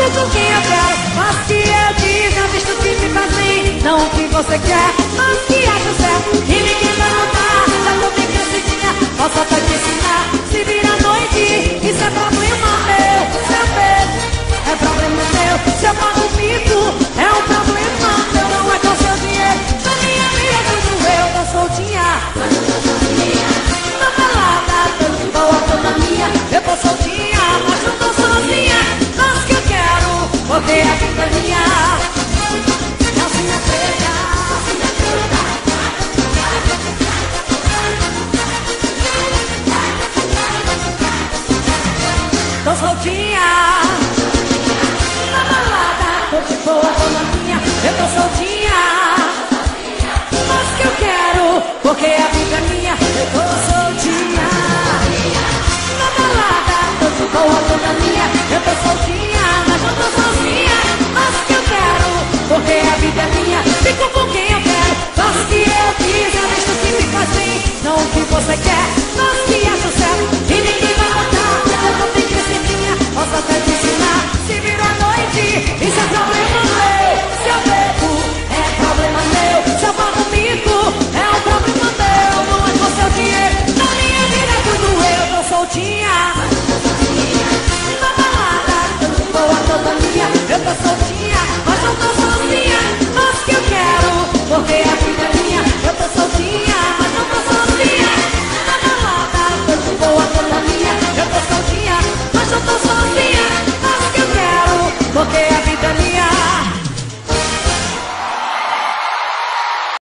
fico com quem eu quero. Mas que eu diz, já visto que me faz bem. Não o que você quer, mas que acha certo. E ninguém vai notar, já tô bem crescidinha. Posso até te ensinar, se vira à noite. Isso é problema meu, seu beijo é problema meu. Se eu pago o mico, é um problema meu. Não é com seu dinheiro, na minha vida tudo eu tô soltinha. Na balada, tô de boa, tô na minha. Eu tô soltinha, mas não tô sozinha. Mas que eu quero, porque a vida é minha. Calcinha preta, calcinha preta. Tô soltinha. Na balada, tô de boa, tô na minha. Eu tô soltinha. Mas que eu quero, porque a vida é minha. Eu tô soltinha. Na balada, tô de boa, tô na minha. Eu tô soltinha, mas não tô sozinha. Mas que eu quero, porque a vida é minha. Fico com quem eu quero. Faz o que eu quiser, deixa o que me faz bem. Não o que você quer, faz o que acha certo. E ninguém vai notar, eu tô bem crescidinha. Posso até te ensinar, se vira à noite. Isso é problema meu. Se eu bebo, é problema meu. Se eu pago mico, é um problema meu. Não é com seu dinheiro, na minha vida tudo eu tô soltinha. Na balada, tô de boa, tô na minha. Eu tô soltinha, mas não tô sozinha. Mas que eu quero, porque a vida é minha. Eu tô soltinha, mas não tô sozinha. Na balada, tô de boa, tô na minha. Eu tô soltinha, mas não tô sozinha. Mas que eu quero, porque